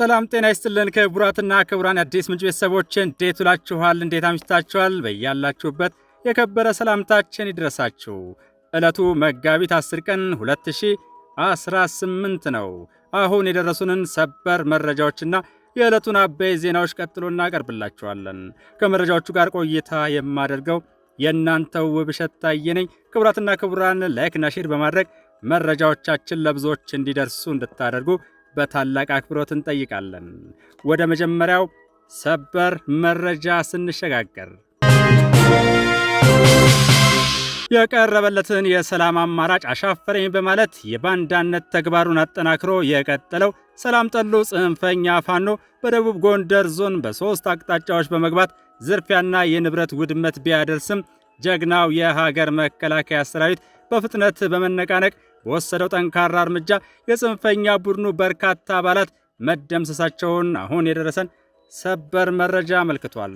ሰላም ጤና ይስጥልን ክቡራትና ክቡራን አዲስ ምንጭ ቤተሰቦች እንዴት ውላችኋል? እንዴት አምሽታችኋል? በያላችሁበት የከበረ ሰላምታችን ይድረሳችሁ። ዕለቱ መጋቢት 10 ቀን 2018 ነው። አሁን የደረሱንን ሰበር መረጃዎችና የዕለቱን አበይ ዜናዎች ቀጥሎ እናቀርብላችኋለን። ከመረጃዎቹ ጋር ቆይታ የማደርገው የእናንተው ውብሸት ታየ ነኝ። ክቡራትና ክቡራን ላይክና ሼር በማድረግ መረጃዎቻችን ለብዙዎች እንዲደርሱ እንድታደርጉ በታላቅ አክብሮት እንጠይቃለን። ወደ መጀመሪያው ሰበር መረጃ ስንሸጋገር የቀረበለትን የሰላም አማራጭ አሻፈረኝ በማለት የባንዳነት ተግባሩን አጠናክሮ የቀጠለው ሰላም ጠሉ ጽንፈኛ ፋኖ በደቡብ ጎንደር ዞን በ3 አቅጣጫዎች በመግባት ዝርፊያና የንብረት ውድመት ቢያደርስም ጀግናው የሀገር መከላከያ ሰራዊት በፍጥነት በመነቃነቅ በወሰደው ጠንካራ እርምጃ የጽንፈኛ ቡድኑ በርካታ አባላት መደምሰሳቸውን አሁን የደረሰን ሰበር መረጃ አመልክቷል።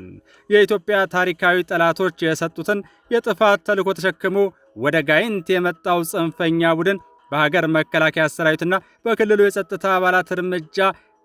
የኢትዮጵያ ታሪካዊ ጠላቶች የሰጡትን የጥፋት ተልዕኮ ተሸክሞ ወደ ጋይንት የመጣው ጽንፈኛ ቡድን በሀገር መከላከያ ሰራዊትና በክልሉ የጸጥታ አባላት እርምጃ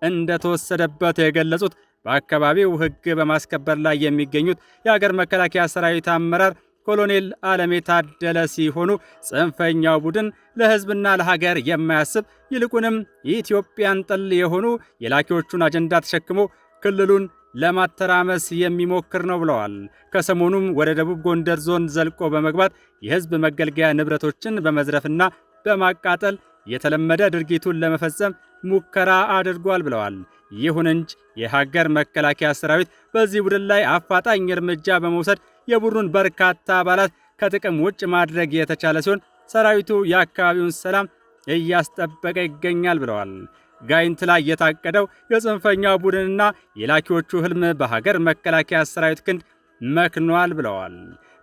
እንደተወሰደበት የገለጹት በአካባቢው ሕግ በማስከበር ላይ የሚገኙት የሀገር መከላከያ ሰራዊት አመራር ኮሎኔል ዓለሜ ታደለ ሲሆኑ ጽንፈኛው ቡድን ለሕዝብና ለሀገር የማያስብ ይልቁንም ኢትዮጵያን ጠል የሆኑ የላኪዎቹን አጀንዳ ተሸክሞ ክልሉን ለማተራመስ የሚሞክር ነው ብለዋል። ከሰሞኑም ወደ ደቡብ ጎንደር ዞን ዘልቆ በመግባት የሕዝብ መገልገያ ንብረቶችን በመዝረፍና በማቃጠል የተለመደ ድርጊቱን ለመፈጸም ሙከራ አድርጓል ብለዋል። ይሁን እንጂ የሀገር መከላከያ ሰራዊት በዚህ ቡድን ላይ አፋጣኝ እርምጃ በመውሰድ የቡድኑን በርካታ አባላት ከጥቅም ውጭ ማድረግ የተቻለ ሲሆን ሰራዊቱ የአካባቢውን ሰላም እያስጠበቀ ይገኛል ብለዋል። ጋይንት ላይ የታቀደው የጽንፈኛው ቡድንና የላኪዎቹ ህልም በሀገር መከላከያ ሰራዊት ክንድ መክኗል ብለዋል።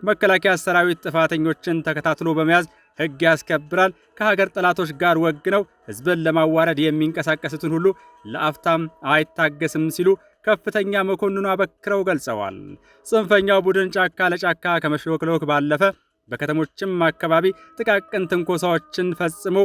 መከላከያ ሰራዊት ጥፋተኞችን ተከታትሎ በመያዝ ሕግ ያስከብራል፣ ከሀገር ጠላቶች ጋር ወግነው ህዝብን ለማዋረድ የሚንቀሳቀሱትን ሁሉ ለአፍታም አይታገስም ሲሉ ከፍተኛ መኮንኑ አበክረው ገልጸዋል። ጽንፈኛው ቡድን ጫካ ለጫካ ከመሽሎክሎክ ባለፈ በከተሞችም አካባቢ ጥቃቅን ትንኮሳዎችን ፈጽሞ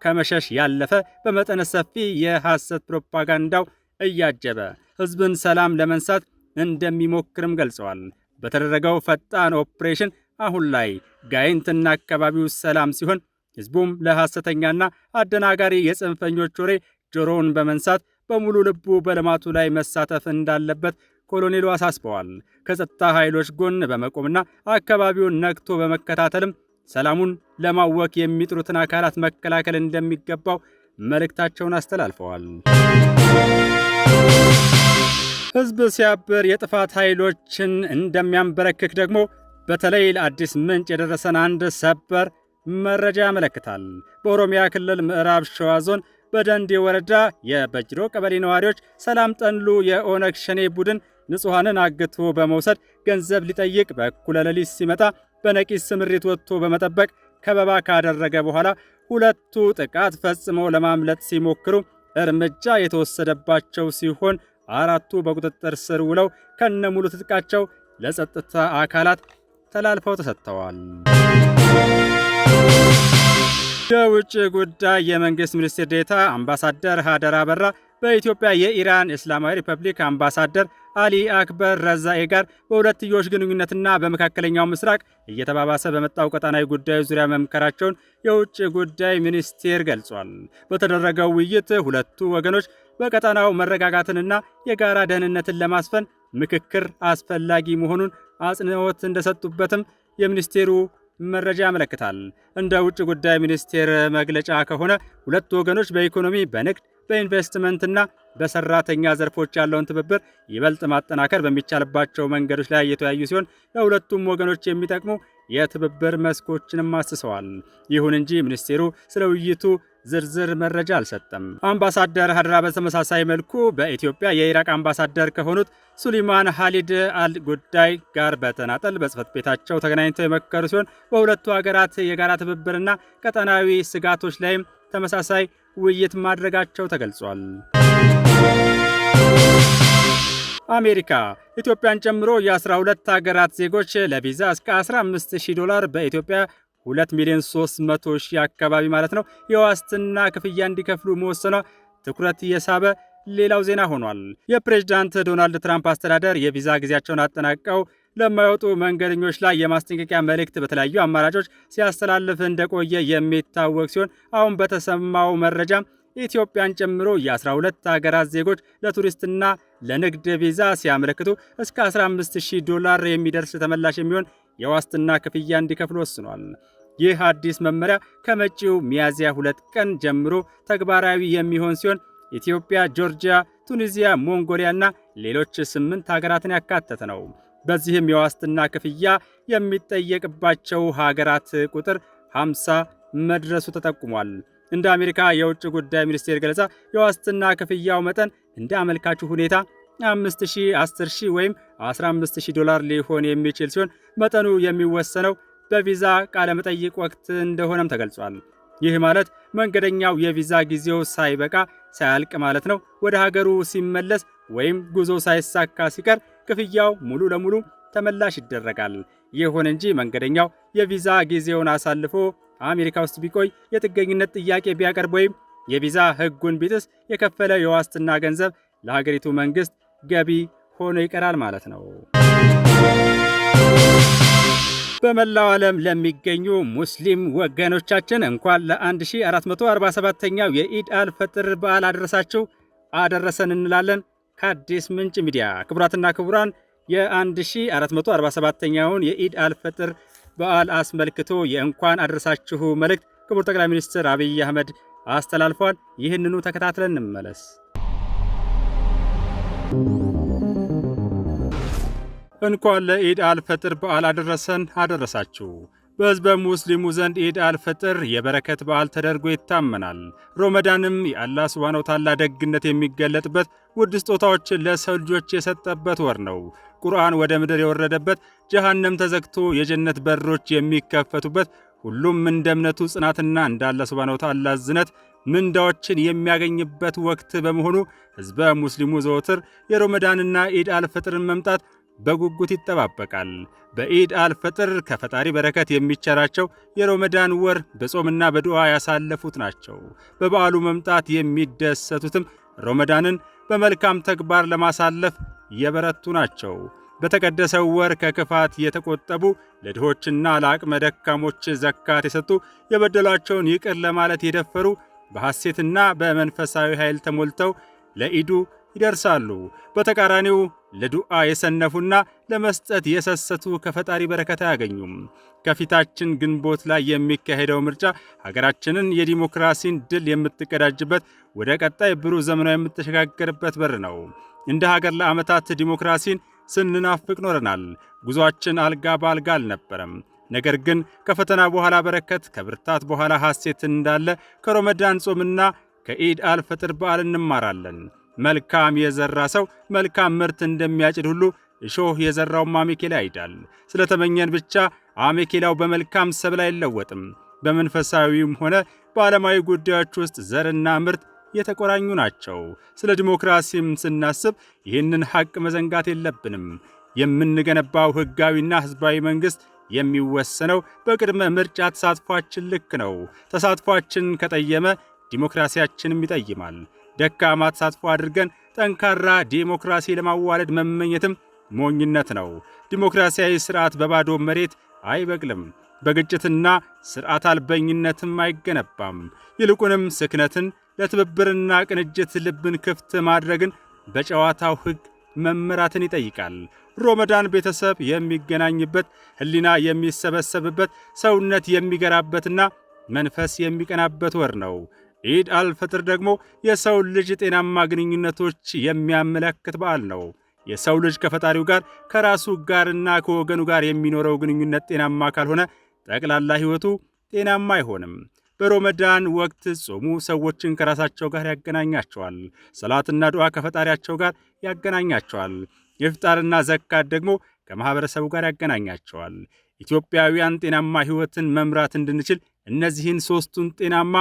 ከመሸሽ ያለፈ በመጠነ ሰፊ የሐሰት ፕሮፓጋንዳው እያጀበ ህዝብን ሰላም ለመንሳት እንደሚሞክርም ገልጸዋል። በተደረገው ፈጣን ኦፕሬሽን አሁን ላይ ጋይንትና አካባቢው ሰላም ሲሆን ህዝቡም ለሐሰተኛና አደናጋሪ የጽንፈኞች ወሬ ጆሮውን በመንሳት በሙሉ ልቡ በልማቱ ላይ መሳተፍ እንዳለበት ኮሎኔሉ አሳስበዋል። ከጸጥታ ኃይሎች ጎን በመቆምና አካባቢውን ነቅቶ በመከታተልም ሰላሙን ለማወክ የሚጥሩትን አካላት መከላከል እንደሚገባው መልእክታቸውን አስተላልፈዋል። ህዝብ ሲያብር የጥፋት ኃይሎችን እንደሚያንበረክክ ደግሞ በተለይ ለአዲስ ምንጭ የደረሰን አንድ ሰበር መረጃ ያመለክታል። በኦሮሚያ ክልል ምዕራብ ሸዋ ዞን በደንዲ ወረዳ የበጅሮ ቀበሌ ነዋሪዎች ሰላም ጠሉ የኦነግ ሸኔ ቡድን ንጹሐንን አግቶ በመውሰድ ገንዘብ ሊጠይቅ በእኩለ ሌሊት ሲመጣ በነቂስ ስምሪት ወጥቶ በመጠበቅ ከበባ ካደረገ በኋላ ሁለቱ ጥቃት ፈጽመው ለማምለጥ ሲሞክሩ እርምጃ የተወሰደባቸው ሲሆን አራቱ በቁጥጥር ስር ውለው ከነሙሉ ትጥቃቸው ለጸጥታ አካላት ተላልፈው ተሰጥተዋል። የውጭ ጉዳይ የመንግስት ሚኒስትር ዴኤታ አምባሳደር ሃደር አበራ በኢትዮጵያ የኢራን እስላማዊ ሪፐብሊክ አምባሳደር አሊ አክበር ረዛኤ ጋር በሁለትዮሽ ግንኙነትና በመካከለኛው ምስራቅ እየተባባሰ በመጣው ቀጣናዊ ጉዳዮች ዙሪያ መምከራቸውን የውጭ ጉዳይ ሚኒስቴር ገልጿል። በተደረገው ውይይት ሁለቱ ወገኖች በቀጣናው መረጋጋትንና የጋራ ደህንነትን ለማስፈን ምክክር አስፈላጊ መሆኑን አጽንዖት እንደሰጡበትም የሚኒስቴሩ መረጃ ያመለክታል። እንደ ውጭ ጉዳይ ሚኒስቴር መግለጫ ከሆነ ሁለቱ ወገኖች በኢኮኖሚ፣ በንግድ፣ በኢንቨስትመንትና በሰራተኛ ዘርፎች ያለውን ትብብር ይበልጥ ማጠናከር በሚቻልባቸው መንገዶች ላይ የተወያዩ ሲሆን ለሁለቱም ወገኖች የሚጠቅሙ የትብብር መስኮችንም አስሰዋል። ይሁን እንጂ ሚኒስቴሩ ስለ ውይይቱ ዝርዝር መረጃ አልሰጠም። አምባሳደር ሃድራ በተመሳሳይ መልኩ በኢትዮጵያ የኢራቅ አምባሳደር ከሆኑት ሱሊማን ሃሊድ አል ጉዳይ ጋር በተናጠል በጽህፈት ቤታቸው ተገናኝተው የመከሩ ሲሆን በሁለቱ ሀገራት የጋራ ትብብርና ቀጠናዊ ስጋቶች ላይም ተመሳሳይ ውይይት ማድረጋቸው ተገልጿል። አሜሪካ ኢትዮጵያን ጨምሮ የ12 ሀገራት ዜጎች ለቪዛ እስከ $15,000 በኢትዮጵያ 2,300,000 አካባቢ ማለት ነው የዋስትና ክፍያ እንዲከፍሉ መወሰኗ ትኩረት የሳበ ሌላው ዜና ሆኗል። የፕሬዝዳንት ዶናልድ ትራምፕ አስተዳደር የቪዛ ጊዜያቸውን አጠናቀው ለማይወጡ መንገደኞች ላይ የማስጠንቀቂያ መልእክት በተለያዩ አማራጮች ሲያስተላልፍ እንደቆየ የሚታወቅ ሲሆን አሁን በተሰማው መረጃ ኢትዮጵያን ጨምሮ የ12 ሀገራት ዜጎች ለቱሪስትና ለንግድ ቪዛ ሲያመለክቱ እስከ $15000 የሚደርስ ተመላሽ የሚሆን የዋስትና ክፍያ እንዲከፍሉ ወስኗል። ይህ አዲስ መመሪያ ከመጪው ሚያዝያ 2 ቀን ጀምሮ ተግባራዊ የሚሆን ሲሆን ኢትዮጵያ፣ ጆርጂያ፣ ቱኒዚያ፣ ሞንጎሊያ እና ሌሎች 8 ሀገራትን ያካተተ ነው። በዚህም የዋስትና ክፍያ የሚጠየቅባቸው ሀገራት ቁጥር 50 መድረሱ ተጠቁሟል። እንደ አሜሪካ የውጭ ጉዳይ ሚኒስቴር ገለጻ የዋስትና ክፍያው መጠን እንደ አመልካቹ ሁኔታ $5000፣ $10000 ወይም $15000 ሊሆን የሚችል ሲሆን መጠኑ የሚወሰነው በቪዛ ቃለመጠይቅ ወቅት እንደሆነም ተገልጿል። ይህ ማለት መንገደኛው የቪዛ ጊዜው ሳይበቃ ሳያልቅ ማለት ነው ወደ ሀገሩ ሲመለስ ወይም ጉዞ ሳይሳካ ሲቀር ክፍያው ሙሉ ለሙሉ ተመላሽ ይደረጋል። ይሁን እንጂ መንገደኛው የቪዛ ጊዜውን አሳልፎ አሜሪካ ውስጥ ቢቆይ፣ የጥገኝነት ጥያቄ ቢያቀርብ ወይም የቪዛ ሕጉን ቢጥስ የከፈለ የዋስትና ገንዘብ ለሀገሪቱ መንግስት ገቢ ሆኖ ይቀራል ማለት ነው። በመላው ዓለም ለሚገኙ ሙስሊም ወገኖቻችን እንኳን ለ1447ኛው የኢድ አልፈጥር በዓል አደረሰን እንላለን። ከአዲስ ምንጭ ሚዲያ ክቡራትና ክቡራን የ1447ኛውን የኢድ አልፈጥር በዓል አስመልክቶ የእንኳን አደረሳችሁ መልእክት ክቡር ጠቅላይ ሚኒስትር አብይ አህመድ አስተላልፈዋል። ይህንኑ ተከታትለን እንመለስ። እንኳን ለኢድ አልፈጥር በዓል አደረሳችሁ። በሕዝበ ሙስሊሙ ዘንድ ኢድ አልፈጥር የበረከት በዓል ተደርጎ ይታመናል። ሮመዳንም የአላህ ሱብሓነሁ ወተዓላ ደግነት የሚገለጥበት፣ ውድ ስጦታዎችን ለሰው ልጆች የሰጠበት ወር ነው። ቁርአን ወደ ምድር የወረደበት፣ ጀሃነም ተዘግቶ የጀነት በሮች የሚከፈቱበት፣ ሁሉም እንደ እምነቱ ጽናትና እንደ አላህ ሱብሓነሁ ወተዓላ ዝነት ምንዳዎችን የሚያገኝበት ወቅት በመሆኑ ሕዝበ ሙስሊሙ ዘወትር የሮመዳንና ኢድ አልፈጥርን መምጣት በጉጉት ይጠባበቃል። በኢድ አልፈጥር ከፈጣሪ በረከት የሚቸራቸው የሮመዳን ወር በጾምና በዱዓ ያሳለፉት ናቸው። በበዓሉ መምጣት የሚደሰቱትም ሮመዳንን በመልካም ተግባር ለማሳለፍ የበረቱ ናቸው። በተቀደሰው ወር ከክፋት የተቆጠቡ፣ ለድሆችና ለአቅመ ደካሞች ዘካት የሰጡ፣ የበደሏቸውን ይቅር ለማለት የደፈሩ፣ በሐሴትና በመንፈሳዊ ኃይል ተሞልተው ለኢዱ ይደርሳሉ። በተቃራኒው ለዱዓ የሰነፉና ለመስጠት የሰሰቱ ከፈጣሪ በረከት አያገኙም። ከፊታችን ግንቦት ላይ የሚካሄደው ምርጫ ሀገራችንን የዲሞክራሲን ድል የምትቀዳጅበት፣ ወደ ቀጣይ ብሩህ ዘመኗ የምትሸጋገርበት በር ነው። እንደ ሀገር ለዓመታት ዲሞክራሲን ስንናፍቅ ኖረናል። ጉዟችን አልጋ በአልጋ አልነበረም። ነገር ግን ከፈተና በኋላ በረከት፣ ከብርታት በኋላ ሐሴት እንዳለ ከሮመዳን ጾምና ከኢድ አልፈጥር በዓል እንማራለን። መልካም የዘራ ሰው መልካም ምርት እንደሚያጭድ ሁሉ እሾህ የዘራውም አሜኬላ ያጭዳል። ስለተመኘን ብቻ አሜኬላው በመልካም ሰብል አይለወጥም። በመንፈሳዊም ሆነ በዓለማዊ ጉዳዮች ውስጥ ዘርና ምርት የተቆራኙ ናቸው። ስለ ዲሞክራሲም ስናስብ ይህንን ሐቅ መዘንጋት የለብንም። የምንገነባው ሕጋዊና ሕዝባዊ መንግሥት የሚወሰነው በቅድመ ምርጫ ተሳትፏችን ልክ ነው። ተሳትፏችን ከጠየመ ዲሞክራሲያችንም ይጠይማል። ደካማ ተሳትፎ አድርገን ጠንካራ ዲሞክራሲ ለማዋለድ መመኘትም ሞኝነት ነው። ዲሞክራሲያዊ ስርዓት በባዶ መሬት አይበቅልም። በግጭትና ስርዓት አልበኝነትም አይገነባም። ይልቁንም ስክነትን፣ ለትብብርና ቅንጅት ልብን ክፍት ማድረግን፣ በጨዋታው ሕግ መመራትን ይጠይቃል። ሮመዳን ቤተሰብ የሚገናኝበት፣ ሕሊና የሚሰበሰብበት፣ ሰውነት የሚገራበትና መንፈስ የሚቀናበት ወር ነው። ኢድ አልፈጥር ደግሞ የሰው ልጅ ጤናማ ግንኙነቶች የሚያመለክት በዓል ነው። የሰው ልጅ ከፈጣሪው ጋር ከራሱ ጋርና ከወገኑ ጋር የሚኖረው ግንኙነት ጤናማ ካልሆነ ጠቅላላ ሕይወቱ ጤናማ አይሆንም። በሮመዳን ወቅት ጾሙ ሰዎችን ከራሳቸው ጋር ያገናኛቸዋል። ሰላትና ዱዓ ከፈጣሪያቸው ጋር ያገናኛቸዋል። ኢፍጣርና ዘካት ደግሞ ከማህበረሰቡ ጋር ያገናኛቸዋል። ኢትዮጵያውያን ጤናማ ሕይወትን መምራት እንድንችል እነዚህን ሦስቱን ጤናማ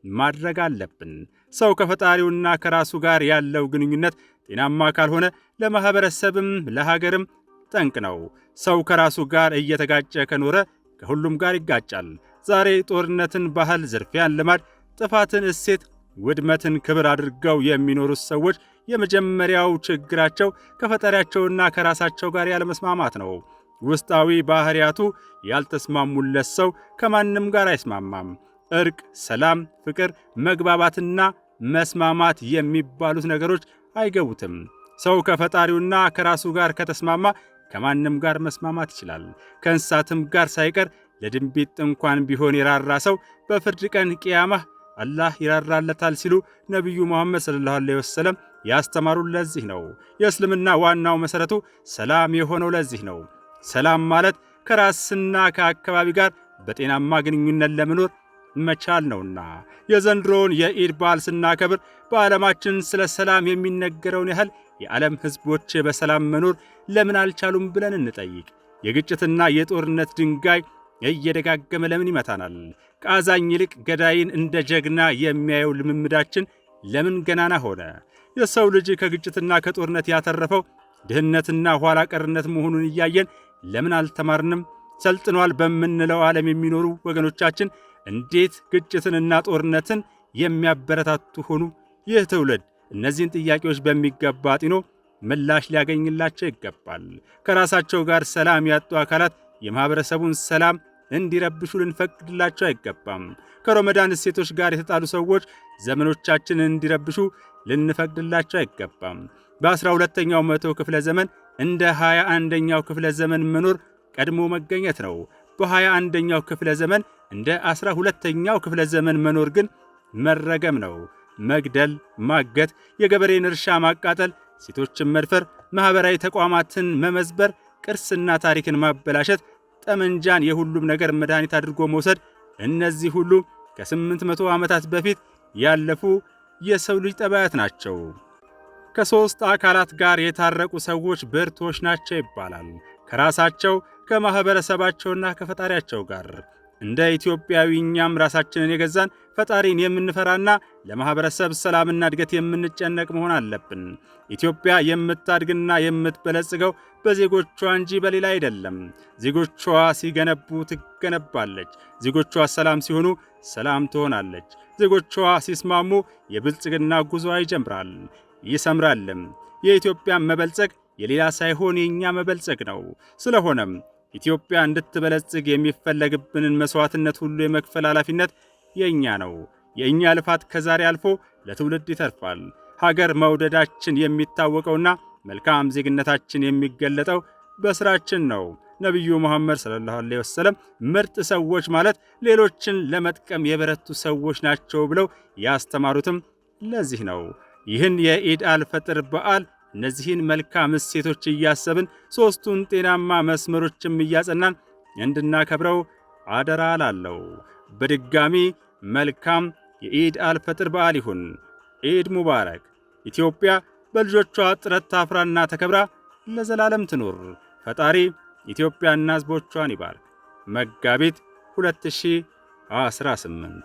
ማድረግ አለብን። ሰው ከፈጣሪውና ከራሱ ጋር ያለው ግንኙነት ጤናማ ካልሆነ ለማህበረሰብም ለሀገርም ጠንቅ ነው። ሰው ከራሱ ጋር እየተጋጨ ከኖረ ከሁሉም ጋር ይጋጫል። ዛሬ ጦርነትን ባህል፣ ዝርፊያን ልማድ፣ ጥፋትን እሴት፣ ውድመትን ክብር አድርገው የሚኖሩት ሰዎች የመጀመሪያው ችግራቸው ከፈጣሪያቸውና ከራሳቸው ጋር ያለመስማማት ነው። ውስጣዊ ባህሪያቱ ያልተስማሙለት ሰው ከማንም ጋር አይስማማም። እርቅ፣ ሰላም፣ ፍቅር፣ መግባባትና መስማማት የሚባሉት ነገሮች አይገቡትም። ሰው ከፈጣሪውና ከራሱ ጋር ከተስማማ ከማንም ጋር መስማማት ይችላል። ከእንስሳትም ጋር ሳይቀር ለድንቢጥ እንኳን ቢሆን የራራ ሰው በፍርድ ቀን ቅያማ አላህ ይራራለታል ሲሉ ነቢዩ ሙሐመድ ሰለላሁ ዐለይሂ ወሰለም ያስተማሩን ለዚህ ነው። የእስልምና ዋናው መሠረቱ ሰላም የሆነው ለዚህ ነው። ሰላም ማለት ከራስና ከአካባቢ ጋር በጤናማ ግንኙነት ለመኖር መቻል ነውና የዘንድሮውን የኢድ በዓል ስናከብር በዓለማችን ስለ ሰላም የሚነገረውን ያህል የዓለም ሕዝቦች በሰላም መኖር ለምን አልቻሉም ብለን እንጠይቅ። የግጭትና የጦርነት ድንጋይ እየደጋገመ ለምን ይመታናል? ከአዛኝ ይልቅ ገዳይን እንደ ጀግና የሚያየው ልምምዳችን ለምን ገናና ሆነ? የሰው ልጅ ከግጭትና ከጦርነት ያተረፈው ድህነትና ኋላ ቀርነት መሆኑን እያየን ለምን አልተማርንም? ሰልጥኗል በምንለው ዓለም የሚኖሩ ወገኖቻችን እንዴት ግጭትንና ጦርነትን የሚያበረታቱ ሆኑ? ይህ ትውልድ እነዚህን ጥያቄዎች በሚገባ አጢኖ ምላሽ ሊያገኝላቸው ይገባል። ከራሳቸው ጋር ሰላም ያጡ አካላት የማህበረሰቡን ሰላም እንዲረብሹ ልንፈቅድላቸው አይገባም። ከረመዳን እሴቶች ጋር የተጣሉ ሰዎች ዘመኖቻችንን እንዲረብሹ ልንፈቅድላቸው አይገባም። በ12ኛው መቶ ክፍለ ዘመን እንደ 21ኛው ክፍለ ዘመን መኖር ቀድሞ መገኘት ነው። በ21ኛው ክፍለ ዘመን እንደ 12ኛው ክፍለ ዘመን መኖር ግን መረገም ነው። መግደል፣ ማገት፣ የገበሬን እርሻ ማቃጠል፣ ሴቶችን መድፈር፣ ማህበራዊ ተቋማትን መመዝበር፣ ቅርስና ታሪክን ማበላሸት፣ ጠመንጃን የሁሉም ነገር መድኃኒት አድርጎ መውሰድ፣ እነዚህ ሁሉ ከ800 ዓመታት በፊት ያለፉ የሰው ልጅ ጠባያት ናቸው። ከሦስት አካላት ጋር የታረቁ ሰዎች ብርቶች ናቸው ይባላል። ከራሳቸው ከማህበረሰባቸውና ከፈጣሪያቸው ጋር። እንደ ኢትዮጵያዊ እኛም ራሳችንን የገዛን ፈጣሪን የምንፈራና ለማህበረሰብ ሰላምና እድገት የምንጨነቅ መሆን አለብን። ኢትዮጵያ የምታድግና የምትበለጽገው በዜጎቿ እንጂ በሌላ አይደለም። ዜጎቿ ሲገነቡ ትገነባለች። ዜጎቿ ሰላም ሲሆኑ ሰላም ትሆናለች። ዜጎቿ ሲስማሙ የብልጽግና ጉዞ ይጀምራል፣ ይሰምራልም። የኢትዮጵያ መበልጸግ የሌላ ሳይሆን የኛ መበልጸግ ነው። ስለሆነም ኢትዮጵያ እንድትበለጽግ የሚፈለግብንን መስዋዕትነት ሁሉ የመክፈል ኃላፊነት የኛ ነው። የኛ ልፋት ከዛሬ አልፎ ለትውልድ ይተርፋል። ሀገር መውደዳችን የሚታወቀውና መልካም ዜግነታችን የሚገለጠው በስራችን ነው። ነቢዩ ሙሐመድ ሰለላሁ ዐለይሂ ወሰለም ምርጥ ሰዎች ማለት ሌሎችን ለመጥቀም የበረቱ ሰዎች ናቸው ብለው ያስተማሩትም ለዚህ ነው። ይህን የኢድ አልፈጥር በዓል እነዚህን መልካም እሴቶች እያሰብን ሦስቱን ጤናማ መስመሮችም እያጸናን እንድናከብረው አደራ ላለው። በድጋሚ መልካም የኢድ አልፈጥር በዓል ይሁን። ኢድ ሙባረክ። ኢትዮጵያ በልጆቿ ጥረት ታፍራና ተከብራ ለዘላለም ትኑር። ፈጣሪ ኢትዮጵያና ሕዝቦቿን ይባርክ። መጋቢት 2018።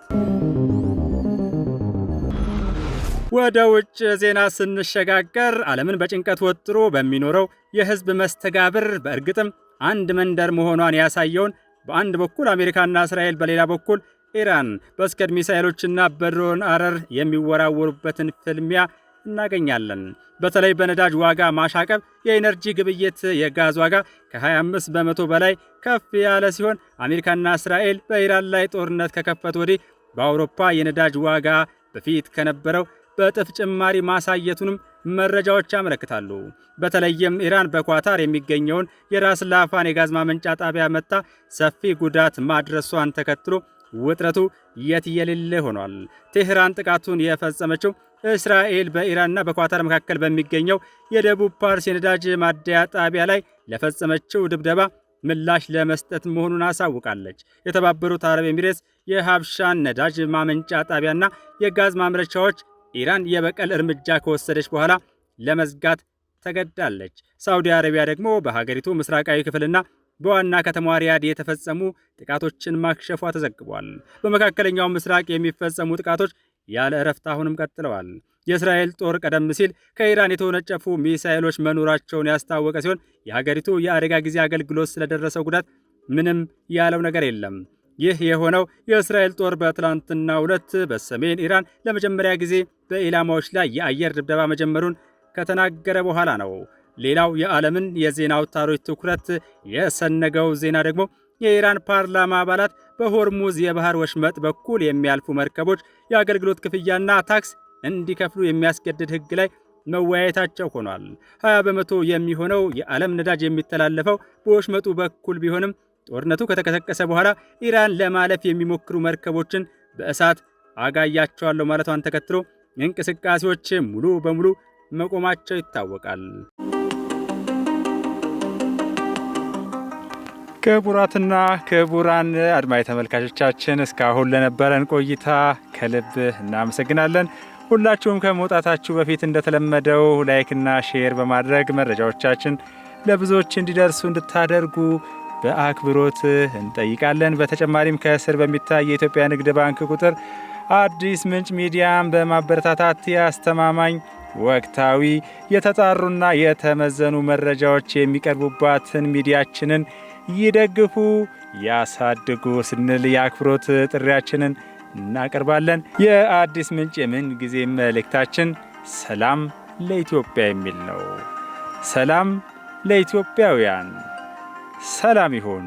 ወደ ውጭ ዜና ስንሸጋገር ዓለምን በጭንቀት ወጥሮ በሚኖረው የሕዝብ መስተጋብር በእርግጥም አንድ መንደር መሆኗን ያሳየውን በአንድ በኩል አሜሪካና እስራኤል በሌላ በኩል ኢራን በስከድ ሚሳኤሎችና በድሮን አረር የሚወራወሩበትን ፍልሚያ እናገኛለን። በተለይ በነዳጅ ዋጋ ማሻቀብ የኢነርጂ ግብይት የጋዝ ዋጋ ከ25 በመቶ በላይ ከፍ ያለ ሲሆን አሜሪካና እስራኤል በኢራን ላይ ጦርነት ከከፈቱ ወዲህ በአውሮፓ የነዳጅ ዋጋ በፊት ከነበረው በእጥፍ ጭማሪ ማሳየቱንም መረጃዎች ያመለክታሉ። በተለይም ኢራን በኳታር የሚገኘውን የራስ ላፋን የጋዝ ማመንጫ ጣቢያ መታ ሰፊ ጉዳት ማድረሷን ተከትሎ ውጥረቱ የትየለሌ ሆኗል። ቴህራን ጥቃቱን የፈጸመችው እስራኤል በኢራንና በኳታር መካከል በሚገኘው የደቡብ ፓርስ የነዳጅ ማደያ ጣቢያ ላይ ለፈጸመችው ድብደባ ምላሽ ለመስጠት መሆኑን አሳውቃለች። የተባበሩት አረብ ኤሚሬትስ የሀብሻን ነዳጅ ማመንጫ ጣቢያና የጋዝ ማምረቻዎች ኢራን የበቀል እርምጃ ከወሰደች በኋላ ለመዝጋት ተገዳለች። ሳውዲ አረቢያ ደግሞ በሀገሪቱ ምስራቃዊ ክፍልና በዋና ከተማዋ ሪያድ የተፈጸሙ ጥቃቶችን ማክሸፏ ተዘግቧል። በመካከለኛው ምስራቅ የሚፈጸሙ ጥቃቶች ያለ እረፍት አሁንም ቀጥለዋል። የእስራኤል ጦር ቀደም ሲል ከኢራን የተወነጨፉ ሚሳኤሎች መኖራቸውን ያስታወቀ ሲሆን የሀገሪቱ የአደጋ ጊዜ አገልግሎት ስለደረሰው ጉዳት ምንም ያለው ነገር የለም። ይህ የሆነው የእስራኤል ጦር በትላንትናው ዕለት በሰሜን ኢራን ለመጀመሪያ ጊዜ በኢላማዎች ላይ የአየር ድብደባ መጀመሩን ከተናገረ በኋላ ነው። ሌላው የዓለምን የዜና አውታሮች ትኩረት የሰነገው ዜና ደግሞ የኢራን ፓርላማ አባላት በሆርሙዝ የባህር ወሽመጥ በኩል የሚያልፉ መርከቦች የአገልግሎት ክፍያና ታክስ እንዲከፍሉ የሚያስገድድ ሕግ ላይ መወያየታቸው ሆኗል። 20 በመቶ የሚሆነው የዓለም ነዳጅ የሚተላለፈው በወሽመጡ በኩል ቢሆንም ጦርነቱ ከተቀሰቀሰ በኋላ ኢራን ለማለፍ የሚሞክሩ መርከቦችን በእሳት አጋያቸዋለሁ ማለቷን ተከትሎ እንቅስቃሴዎች ሙሉ በሙሉ መቆማቸው ይታወቃል። ክቡራትና ክቡራን አድማጭ ተመልካቾቻችን እስካሁን ለነበረን ቆይታ ከልብ እናመሰግናለን። ሁላችሁም ከመውጣታችሁ በፊት እንደተለመደው ላይክና ሼር በማድረግ መረጃዎቻችን ለብዙዎች እንዲደርሱ እንድታደርጉ በአክብሮት እንጠይቃለን። በተጨማሪም ከስር በሚታይ የኢትዮጵያ ንግድ ባንክ ቁጥር አዲስ ምንጭ ሚዲያን በማበረታታት የአስተማማኝ ወቅታዊ የተጣሩና የተመዘኑ መረጃዎች የሚቀርቡባትን ሚዲያችንን ይደግፉ፣ ያሳድጉ ስንል የአክብሮት ጥሪያችንን እናቀርባለን። የአዲስ ምንጭ የምን ጊዜ መልእክታችን ሰላም ለኢትዮጵያ የሚል ነው። ሰላም ለኢትዮጵያውያን፣ ሰላም ይሁን።